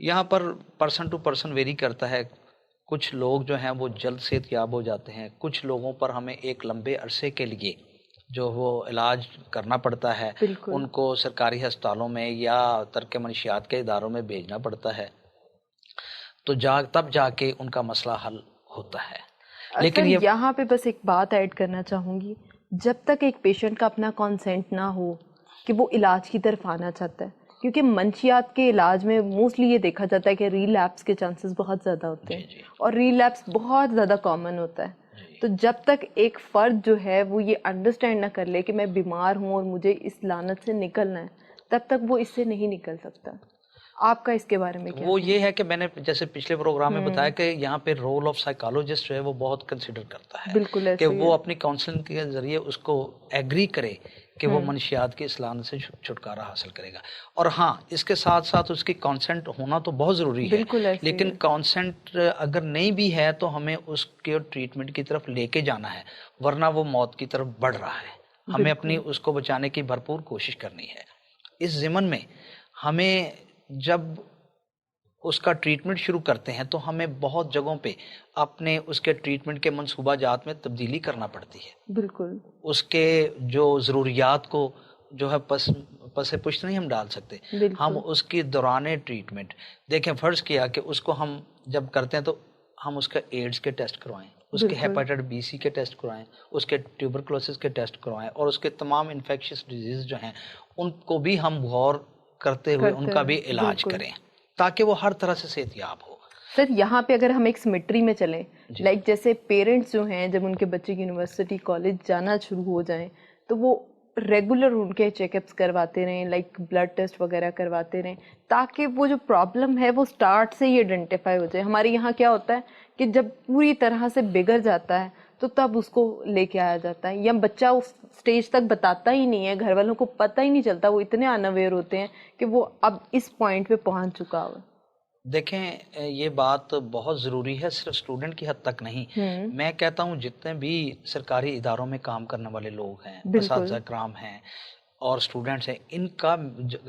یہاں پر person to person very کرتا ہے. کچھ لوگ جو ہیں وہ جلد صحت یاب ہو جاتے ہیں، کچھ لوگوں پر ہمیں ایک لمبے عرصے کے لیے جو وہ علاج کرنا پڑتا ہے، ان کو سرکاری ہسپتالوں میں یا ترک منشیات کے اداروں میں بھیجنا پڑتا ہے، تو تب جا کے ان کا مسئلہ حل ہوتا ہے. لیکن یہاں پہ بس ایک بات ایڈ کرنا چاہوں گی، جب تک ایک پیشنٹ کا اپنا کانسینٹ نہ ہو کہ وہ علاج کی طرف آنا چاہتا ہے، کیونکہ منشیات کے علاج میں موسٹلی یہ دیکھا جاتا ہے کہ ریلیپس کے چانسز بہت زیادہ ہوتے ہیں اور ریلیپس بہت زیادہ کامن ہوتا ہے. تو جب تک ایک فرد جو ہے وہ یہ انڈرسٹینڈ نہ کر لے کہ میں بیمار ہوں اور مجھے اس لعنت سے نکلنا ہے، تب تک وہ اس سے نہیں نکل سکتا. آپ کا اس کے بارے میں کیا؟ وہ یہ ہے کہ میں نے جیسے پچھلے پروگرام میں بتایا کہ یہاں پہ رول آف سائیکالوجسٹ جو ہے وہ بہت کنسیڈر کرتا ہے، بالکل کہ وہ اپنی کاؤنسلنگ کے ذریعے اس کو ایگری کرے کہ وہ منشیات کی اصلاح سے چھٹکارا حاصل کرے گا. اور ہاں، اس کے ساتھ ساتھ اس کی کانسنٹ ہونا تو بہت ضروری ہے، لیکن کانسنٹ اگر نہیں بھی ہے تو ہمیں اس کے ٹریٹمنٹ کی طرف لے کے جانا ہے، ورنہ وہ موت کی طرف بڑھ رہا ہے. ہمیں اپنی اس کو بچانے کی بھرپور کوشش کرنی ہے. اس ضمن میں ہمیں جب اس کا ٹریٹمنٹ شروع کرتے ہیں تو ہمیں بہت جگہوں پہ اپنے اس کے ٹریٹمنٹ کے منصوبہ جات میں تبدیلی کرنا پڑتی ہے. بالکل اس کے جو ضروریات کو جو ہے پس پشت نہیں ہم ڈال سکتے. ہم اس کی دوران ٹریٹمنٹ دیکھیں، فرض کیا کہ اس کو ہم جب کرتے ہیں تو ہم اس کا ایڈز کے ٹیسٹ کروائیں، اس کے ہیپاٹائٹس بی سی کے ٹیسٹ کروائیں، اس کے ٹیوبرکلوسس کے ٹیسٹ کروائیں، اور اس کے تمام انفیکشس ڈیزیز جو ہیں ان کو بھی ہم غور کرتے ہوئے ان کا بھی علاج کریں تاکہ وہ ہر طرح سے صحت یاب ہو. سر یہاں پہ اگر ہم ایک سمیٹری میں چلیں، لائک جیسے پیرنٹس جو ہیں جب ان کے بچے کی یونیورسٹی کالج جانا شروع ہو جائیں تو وہ ریگولر ان کے چیک اپس کرواتے رہیں، لائک بلڈ ٹیسٹ وغیرہ کرواتے رہیں، تاکہ وہ جو پرابلم ہے وہ سٹارٹ سے ہی آئیڈینٹیفائی ہو جائے. ہمارے یہاں کیا ہوتا ہے کہ جب پوری طرح سے بگڑ جاتا ہے تو تب اس کو لے کے آیا جاتا ہے، یا بچہ اس سٹیج تک بتاتا ہی نہیں ہے، گھر والوں کو پتہ ہی نہیں چلتا، وہ اتنے اناویئر ہوتے ہیں کہ وہ اب اس پوائنٹ پہ پہنچ چکا ہو. دیکھیں، یہ بات بہت ضروری ہے، صرف اسٹوڈنٹ کی حد تک نہیں. میں کہتا ہوں جتنے بھی سرکاری اداروں میں کام کرنے والے لوگ ہیں، اساتذہ کرام ہیں اور اسٹوڈنٹس ہیں، ان کا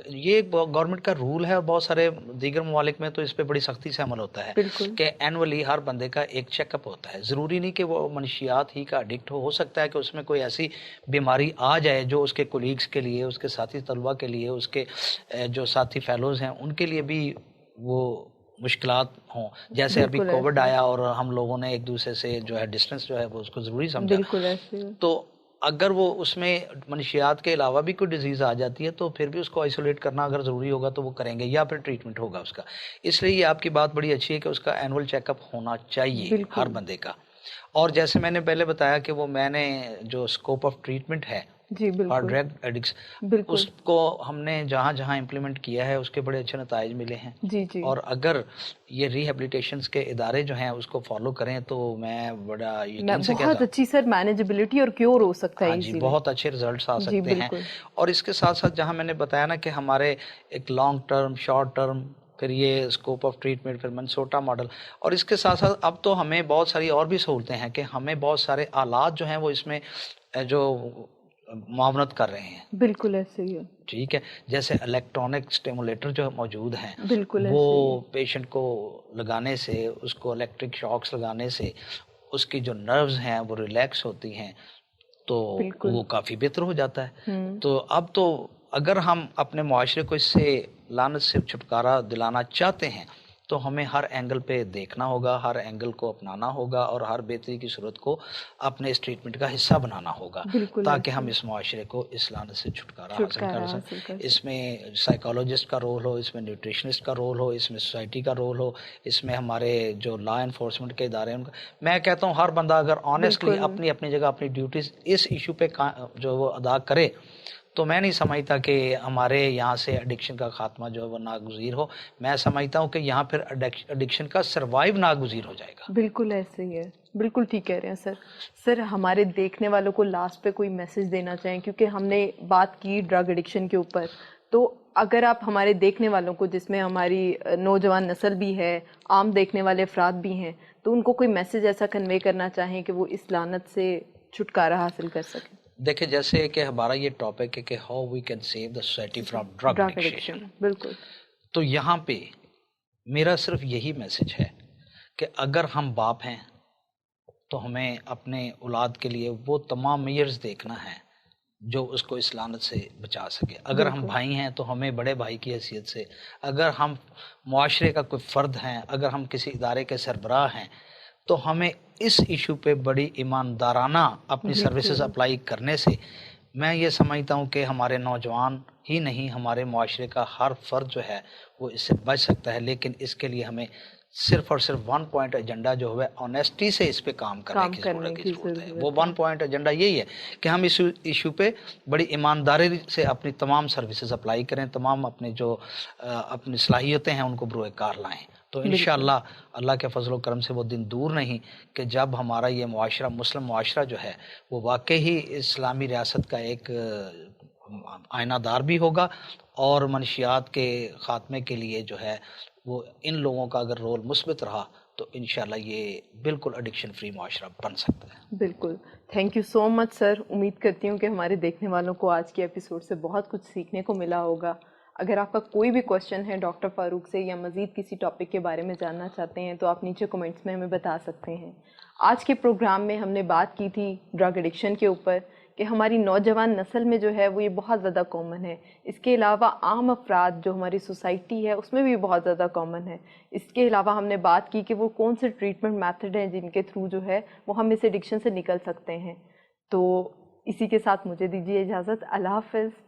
یہ گورنمنٹ کا رول ہے، اور بہت سارے دیگر ممالک میں تو اس پہ بڑی سختی سے عمل ہوتا ہے کہ اینولی ہر بندے کا ایک چیک اپ ہوتا ہے. ضروری نہیں کہ وہ منشیات ہی کا ایڈکٹ ہو سکتا ہے کہ اس میں کوئی ایسی بیماری آ جائے جو اس کے کولیگز کے لیے، اس کے ساتھی طلبہ کے لیے، اس کے جو ساتھی فیلوز ہیں ان کے لیے بھی وہ مشکلات ہوں. جیسے ابھی کووڈ آیا اور ہم لوگوں نے ایک دوسرے سے جو ہے ڈسٹنس جو ہے وہ اس کو ضروری سمجھا، تو اگر وہ اس میں منشیات کے علاوہ بھی کوئی ڈیزیز آ جاتی ہے تو پھر بھی اس کو آئسولیٹ کرنا اگر ضروری ہوگا تو وہ کریں گے، یا پھر ٹریٹمنٹ ہوگا اس کا. اس لیے یہ آپ کی بات بڑی اچھی ہے کہ اس کا اینول چیک اپ ہونا چاہیے ہر بندے کا. اور جیسے میں نے پہلے بتایا کہ وہ میں نے جو اسکوپ آف ٹریٹمنٹ ہے ڈرگ ایڈکٹس، اس کو ہم نے جہاں جہاں امپلیمنٹ کیا ہے اس کے بڑے اچھے نتائج ملے ہیں. اور اگر یہ ریہیبلیٹیشنز کے ادارے جو ہیں اس کو فالو کریں تو میں بڑا یقین سے کہتا ہوں بہت اچھی سر مینیجبلٹی اور کیور ہو سکتا ہے. ہاں جی، بہت اچھے ریزلٹس آ سکتے ہیں. اور اس کے ساتھ ساتھ جہاں میں نے بتایا نا کہ ہمارے ایک لانگ ٹرم، شارٹ ٹرم، پھر یہ اسکوپ آف ٹریٹمنٹ، پھر منسوٹا ماڈل، اور اس کے ساتھ ساتھ اب تو ہمیں بہت ساری اور بھی سہولتیں ہیں کہ ہمیں بہت سارے آلات جو ہیں وہ اس میں جو معاونت کر رہے ہیں. بالکل ایسے ہی ہے. ٹھیک ہے، جیسے الیکٹرانک اسٹیمولیٹر جو موجود ہیں وہ پیشنٹ کو لگانے سے، اس کو الیکٹرک شاکس لگانے سے اس کی جو نروز ہیں وہ ریلیکس ہوتی ہیں تو وہ کافی بہتر ہو جاتا ہے. تو اب تو اگر ہم اپنے معاشرے کو اس سے لعنت سے چھٹکارا دلانا چاہتے ہیں تو ہمیں ہر اینگل پہ دیکھنا ہوگا، ہر اینگل کو اپنانا ہوگا اور ہر بہتری کی صورت کو اپنے اس ٹریٹمنٹ کا حصہ بنانا ہوگا تاکہ ہم اس معاشرے کو اس لعنت سے چھٹکارا حاصل کر سکیں. اس میں سائیکالوجسٹ کا رول ہو، اس میں نیوٹریشنسٹ کا رول ہو، اس میں سوسائٹی کا رول ہو، اس میں ہمارے جو لا انفورسمنٹ کے ادارے ہیں ان کا. میں کہتا ہوں ہر بندہ اگر آنیسٹلی اپنی اپنی جگہ اپنی ڈیوٹیز اس ایشو پہ جو وہ ادا کرے تو میں نہیں سمجھتا کہ ہمارے یہاں سے ایڈکشن کا خاتمہ جو ہے وہ ناگزیر ہو. میں سمجھتا ہوں کہ یہاں پھر ایڈکشن کا سروائیو ناگزیر ہو جائے گا. بالکل ایسے ہی ہے، بالکل ٹھیک کہہ رہے ہیں سر. سر ہمارے دیکھنے والوں کو لاسٹ پہ کوئی میسج دینا چاہیں، کیونکہ ہم نے بات کی ڈرگ ایڈکشن کے اوپر، تو اگر آپ ہمارے دیکھنے والوں کو، جس میں ہماری نوجوان نسل بھی ہے، عام دیکھنے والے افراد بھی ہیں، تو ان کو کوئی میسج ایسا کنوے کرنا چاہیں کہ وہ اس لعنت سے چھٹکارا حاصل کر سکیں. دیکھیں، جیسے کہ ہمارا یہ ٹاپک ہے کہ how we can save the society from drug addiction. بالکل. تو یہاں پہ میرا صرف یہی میسج ہے کہ اگر ہم باپ ہیں تو ہمیں اپنے اولاد کے لیے وہ تمام میئرز دیکھنا ہے جو اس کو اس لعنت سے بچا سکے. اگر ہم بھائی ہیں تو ہمیں بڑے بھائی کی حیثیت سے، اگر ہم معاشرے کا کوئی فرد ہیں، اگر ہم کسی ادارے کے سربراہ ہیں، تو ہمیں اس ایشو پہ بڑی ایماندارانہ اپنی سروسز اپلائی کرنے سے میں یہ سمجھتا ہوں کہ ہمارے نوجوان ہی نہیں، ہمارے معاشرے کا ہر فرد جو ہے وہ اس سے بچ سکتا ہے. لیکن اس کے لیے ہمیں صرف اور صرف 1 پوائنٹ ایجنڈا جو ہے آنیسٹی سے اس پہ کام کرنے کی ضرورت ہے. وہ 1 پوائنٹ ایجنڈا یہی ہے کہ ہم اس ایشو پہ بڑی ایمانداری سے اپنی تمام سروسز اپلائی کریں، تمام اپنے جو اپنی صلاحیتیں ہیں ان کو بروئے کار لائیں. تو انشاءاللہ اللہ کے فضل و کرم سے وہ دن دور نہیں کہ جب ہمارا یہ معاشرہ، مسلم معاشرہ جو ہے وہ واقعی اسلامی ریاست کا ایک آئینہ دار بھی ہوگا، اور منشیات کے خاتمے کے لیے جو ہے وہ ان لوگوں کا اگر رول مثبت رہا تو انشاءاللہ یہ بالکل ایڈکشن فری معاشرہ بن سکتا ہے. بالکل. تھینک یو سو مچ سر. امید کرتی ہوں کہ ہمارے دیکھنے والوں کو آج کے ایپیسوڈ سے بہت کچھ سیکھنے کو ملا ہوگا. اگر آپ کا کوئی بھی کوشچن ہے ڈاکٹر فاروق سے یا مزید کسی ٹاپک کے بارے میں جاننا چاہتے ہیں تو آپ نیچے کومنٹس میں ہمیں بتا سکتے ہیں. آج کے پروگرام میں ہم نے بات کی تھی ڈرگ ایڈکشن کے اوپر کہ ہماری نوجوان نسل میں جو ہے وہ یہ بہت زیادہ کامن ہے. اس کے علاوہ عام افراد جو ہماری سوسائٹی ہے اس میں بھی بہت زیادہ کامن ہے. اس کے علاوہ ہم نے بات کی کہ وہ کون سے ٹریٹمنٹ میتھڈ ہیں جن کے تھرو جو ہے وہ ہم اس ایڈکشن سے نکل سکتے ہیں. تو اسی کے ساتھ مجھے دیجیے اجازت. اللہ حافظ.